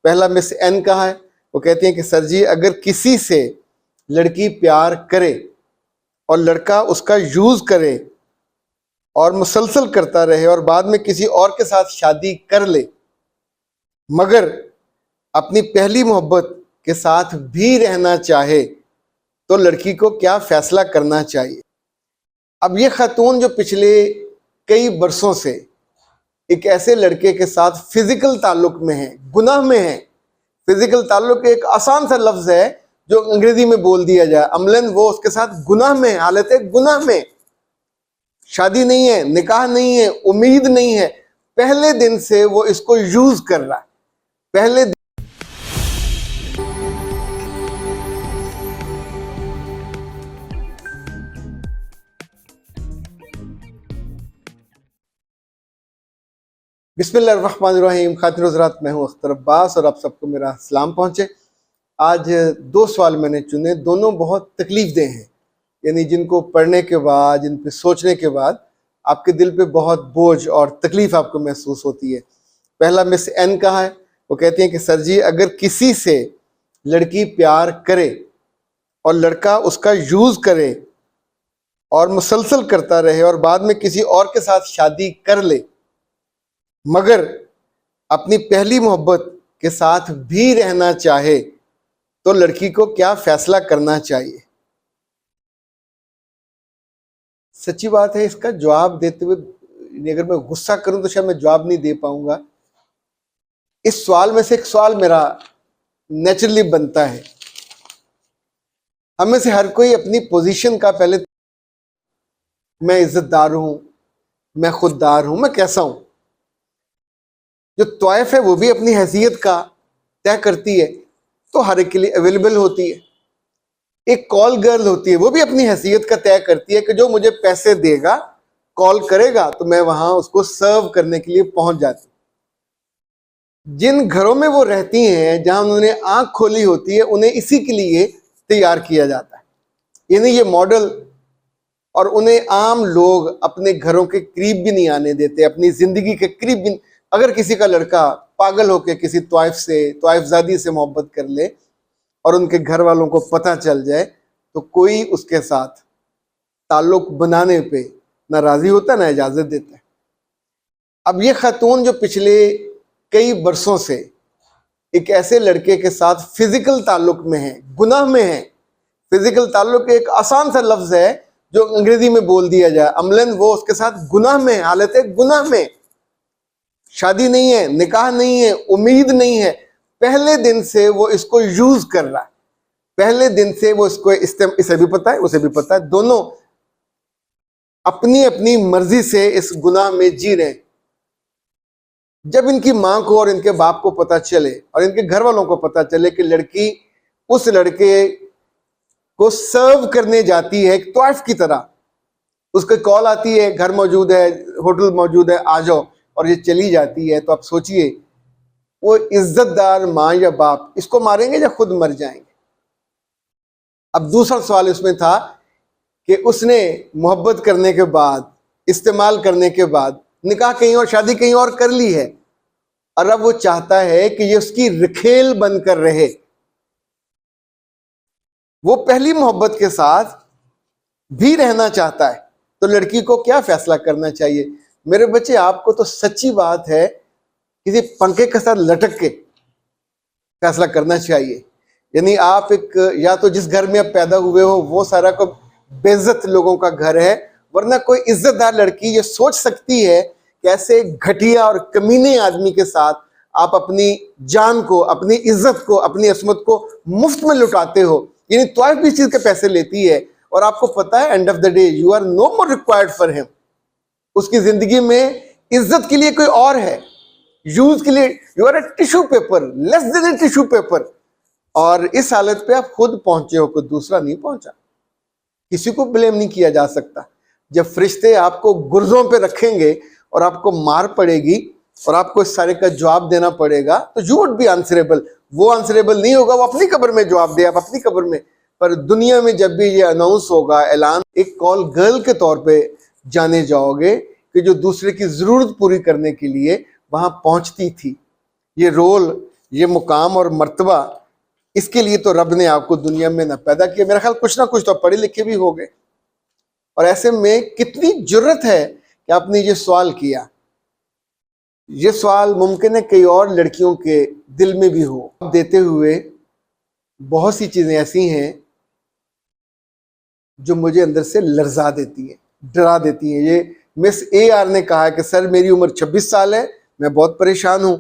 पहला miss N का है। वो कहती हैं कि सर जी, अगर किसी से लड़की प्यार करे और लड़का उसका यूज करे और मुसलसल करता रहे और बाद में किसी और के साथ शादी कर ले, मगर अपनी पहली मोहब्बत के साथ भी रहना चाहे, तो लड़की को क्या फैसला करना चाहिए। अब ये खातून जो पिछले कई बरसों से एक ऐसे लड़के के साथ फिजिकल ताल्लुक में है, गुनाह में है। फिजिकल ताल्लुक एक आसान सा लफ्ज है जो अंग्रेजी में बोल दिया जाए, अमलन वो उसके साथ गुनाह में, हालत गुनाह में, शादी नहीं है, निकाह नहीं है, उम्मीद नहीं है, पहले दिन से वो इसको यूज कर रहा है। पहले बिस्मिल्लाहिर्रहमानिर्रहीम। खातिन हज़रात, मैं हूँ अख्तर अब्बास और आप सबको मेरा सलाम पहुँचे। आज दो सवाल मैंने चुने, दोनों बहुत तकलीफ देह हैं, यानी जिनको पढ़ने के बाद, जिन पे सोचने के बाद आपके दिल पे बहुत बोझ और तकलीफ आपको महसूस होती है। पहला मिस एन का है। वो कहती हैं कि सर जी, अगर किसी से लड़की प्यार करे और लड़का उसका यूज करे और मुसलसल करता रहे और बाद में किसी और के साथ शादी कर ले, मगर अपनी पहली मोहब्बत के साथ भी रहना चाहे, तो लड़की को क्या फैसला करना चाहिए। सच्ची बात है, इसका जवाब देते हुए अगर मैं गुस्सा करूं तो शायद मैं जवाब नहीं दे पाऊंगा। इस सवाल में से एक सवाल मेरा नेचुरली बनता है। हम में से हर कोई अपनी पोजीशन का पहले, मैं इज्जतदार हूं, मैं खुददार हूं, मैं कैसा हूं। जो तौइफ है वो भी अपनी हैसियत का तय करती है, तो हर एक के लिए अवेलेबल होती है। एक कॉल गर्ल होती है, वो भी अपनी हैसियत का तय करती है कि जो मुझे पैसे देगा, कॉल करेगा, तो मैं वहां उसको सर्व करने के लिए पहुंच जाती। जिन घरों में वो रहती हैं, जहां उन्होंने आंख खोली होती है, उन्हें इसी के लिए तैयार किया जाता है, यानी ये मॉडल। और उन्हें आम लोग अपने घरों के करीब भी नहीं आने देते, अपनी जिंदगी के करीब भी। अगर किसी का लड़का पागल होकर किसी तौइफजादी से मोहब्बत कर ले और उनके घर वालों को पता चल जाए, तो कोई उसके साथ ताल्लुक बनाने पे ना राजी होता, ना इजाजत देता है। अब ये खातून जो पिछले कई बरसों से एक ऐसे लड़के के साथ फिजिकल ताल्लुक में है, गुनाह में है। फिजिकल ताल्लुक एक आसान सा लफ्ज है जो अंग्रेजी में बोल दिया जाए, अमलन वो उसके साथ गुनाह में, हालत गुनाह में, शादी नहीं है, निकाह नहीं है, उम्मीद नहीं है, पहले दिन से वो इसको यूज कर रहा है। पहले दिन से वो इसको इसे भी पता है, उसे भी पता है, दोनों अपनी अपनी मर्जी से इस गुनाह में जी रहे। जब इनकी मां को और इनके बाप को पता चले और इनके घर वालों को पता चले कि लड़की उस लड़के को सर्व करने जाती है एक तौइफ की तरह, उसको कॉल आती है, घर मौजूद है, होटल मौजूद है, आ जाओ, और ये चली जाती है, तो आप सोचिए वो इज्जतदार मां या बाप इसको मारेंगे या खुद मर जाएंगे। अब दूसरा सवाल इसमें था कि उसने मोहब्बत करने के बाद, इस्तेमाल करने के बाद निकाह कहीं और, शादी कहीं और कर ली है, और अब वो चाहता है कि ये उसकी रखेल बनकर रहे। वो पहली मोहब्बत के साथ भी रहना चाहता है, तो लड़की को क्या फैसला करना चाहिए। मेरे बच्चे, आपको तो सच्ची बात है किसी पंखे के साथ लटक के फैसला करना चाहिए। यानी आप एक, या तो जिस घर में आप पैदा हुए हो वो सारा को बेइज्जत लोगों का घर है, वरना कोई इज्जतदार लड़की ये सोच सकती है कि ऐसे घटिया और कमीने आदमी के साथ आप अपनी जान को, अपनी इज्जत को, अपनी असमत को मुफ्त में लुटाते हो। यानी तौइफ भी इस चीज के पैसे लेती है, और आपको पता है end of the day you are no more required for him. उसकी जिंदगी में इज्जत के लिए कोई और है, यूज के लिए you are a tissue paper, less than a tissue paper. और इस हालत पे आप खुद पहुंचे हो, कोई दूसरा नहीं पहुंचा। किसी को ब्लेम नहीं किया जा सकता। जब फरिश्ते आपको गुर्जों पे रखेंगे और आपको मार पड़ेगी और आपको इस सारे का जवाब देना पड़ेगा, तो यू वुड बी आंसरेबल। वो आंसरेबल नहीं होगा, वो अपनी कब्र में जवाब दे, आप अपनी कब्र में। पर दुनिया में जब भी ये अनाउंस होगा, ऐलान, एक कॉल गर्ल के तौर पे जाने जाओगे कि जो दूसरे की जरूरत पूरी करने के लिए वहां पहुंचती थी। ये रोल ये मुकाम और मर्तबा, इसके लिए तो रब ने आपको दुनिया में ना पैदा किया, मेरा ख्याल कुछ ना कुछ तो पढ़े लिखे भी हो गए। और ऐसे में कितनी जुर्रत है कि आपने ये सवाल किया। ये सवाल मुमकिन है कई और लड़कियों के दिल में भी हो। देते हुए बहुत सी चीजें ऐसी हैं जो मुझे अंदर से लर्जा देती है, डरा देती है। ये मिस AR ने कहा है कि सर मेरी उम्र 26 साल है, मैं बहुत परेशान हूं,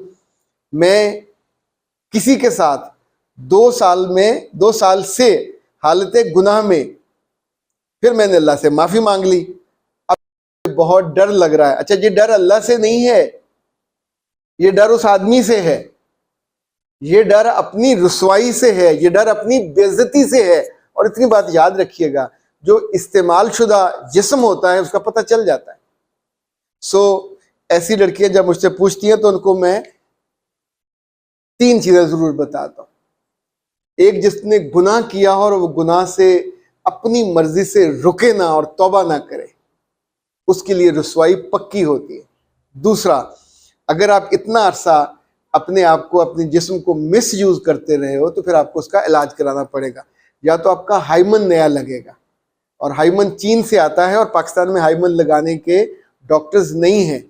मैं किसी के साथ 2 साल से हालत गुनाह में, फिर मैंने अल्लाह से माफी मांग ली, अब बहुत डर लग रहा है। अच्छा, ये डर अल्लाह से नहीं है, ये डर उस आदमी से है, ये डर अपनी रुसवाई से है, ये डर अपनी बेइज्जती से है। और इतनी बात याद रखिएगा, जो इस्तेमाल शुदा जिस्म होता है उसका पता चल जाता है। ऐसी लड़कियां जब मुझसे पूछती हैं तो उनको मैं 3 चीजें जरूर बताता हूं। एक, जिसने गुनाह किया हो और वो गुनाह से अपनी मर्जी से रुके ना और तौबा ना करे, उसके लिए रुसवाई पक्की होती है। दूसरा, अगर आप इतना अरसा अपने आप को, अपने जिस्म को मिस यूज करते रहे हो तो फिर आपको उसका इलाज कराना पड़ेगा। या तो आपका हाइमन नया लगेगा, और हाइमन चीन से आता है और पाकिस्तान में हाइमन लगाने के डॉक्टर्स नहीं हैं।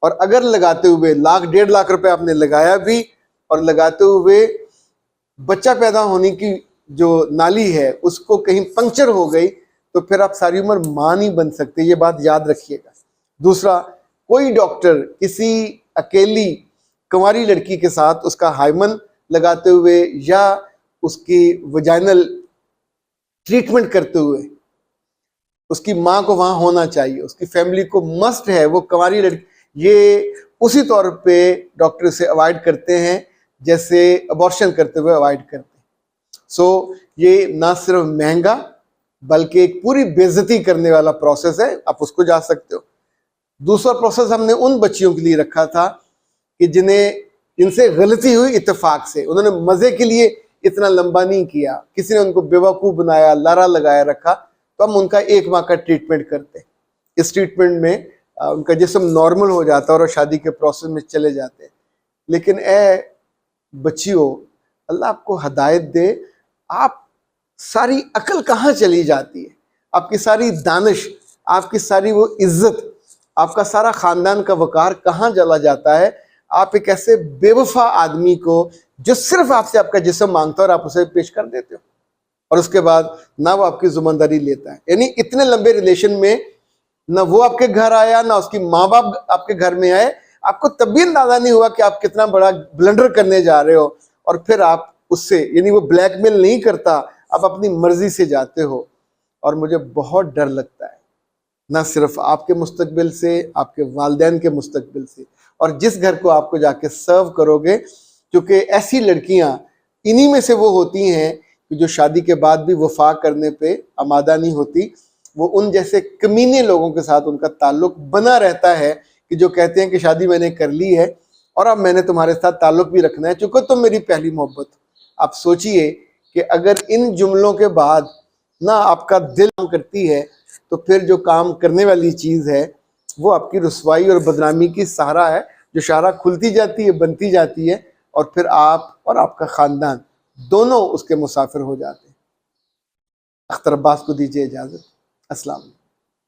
और अगर लगाते हुए 1.5 लाख रुपए आपने लगाया भी, और लगाते हुए बच्चा पैदा होने की जो नाली है उसको कहीं पंक्चर हो गई, तो फिर आप सारी उम्र मां नहीं बन सकते, ये बात याद रखिएगा। दूसरा, कोई डॉक्टर किसी अकेली कुंवारी लड़की के साथ उसका हाइमन लगाते हुए या उसकी वजाइनल ट्रीटमेंट करते हुए, उसकी माँ को वहां होना चाहिए, उसकी फैमिली को मस्ट है वो कुंवारी लड़की, ये उसी तौर पे डॉक्टर से अवॉइड करते हैं जैसे अबॉर्शन करते हुए अवॉइड करते हैं। ये ना सिर्फ महंगा बल्कि एक पूरी बेइज्जती करने वाला प्रोसेस है, आप उसको जा सकते हो। दूसरा प्रोसेस हमने उन बच्चियों के लिए रखा था कि जिनसे गलती हुई इत्तेफाक से, उन्होंने मजे के लिए इतना लंबा नहीं किया, किसी ने उनको बेवकूफ बनाया, लारा लगाया रखा, तो हम उनका 1 माह का ट्रीटमेंट करते। इस ट्रीटमेंट में उनका जिस्म नॉर्मल हो जाता है और शादी के प्रोसेस में चले जाते हैं। लेकिन ए बच्चियों, अल्लाह आपको हदायत दे, आप सारी अकल कहाँ चली जाती है, आपकी सारी दानिश, आपकी सारी वो इज्जत, आपका सारा खानदान का वकार कहाँ चला जाता है। आप एक ऐसे बेवफा आदमी को जो सिर्फ आपसे आपका जिस्म मांगता है और आप उसे पेश कर देते हो, और उसके बाद ना वो आपकी जुम्मेदारी लेता है। यानी इतने लंबे रिलेशन में ना वो आपके घर आया, ना उसकी माँ बाप आपके घर में आए, आपको तब भी अंदाजा नहीं हुआ कि आप कितना बड़ा ब्लंडर करने जा रहे हो। और फिर आप उससे, यानी वो ब्लैकमेल नहीं करता, आप अपनी मर्जी से जाते हो। और मुझे बहुत डर लगता है, ना सिर्फ आपके मुस्तकबिल से, आपके वालिदैन के मुस्तकबिल से, और जिस घर को आपको जाके सर्व करोगे, क्योंकि ऐसी लड़कियां इन्हीं में से वो होती हैं कि जो शादी के बाद भी वफा करने पे आमादा नहीं होती। वो उन जैसे कमीने लोगों के साथ उनका ताल्लुक बना रहता है कि जो कहते हैं कि शादी मैंने कर ली है और अब मैंने तुम्हारे साथ ताल्लुक भी रखना है, चूंकि तुम मेरी पहली मोहब्बत। आप सोचिए कि अगर इन जुमलों के बाद ना आपका दिल काम करती है, तो फिर जो काम करने वाली चीज है वो आपकी रुसवाई और बदनामी की सहारा है, जो शारा खुलती जाती है, बनती जाती है, और फिर आप और आपका खानदान दोनों उसके मुसाफिर हो जाते हैं। अख्तर अब्बास को दीजिए इजाजत। अस्सलाम।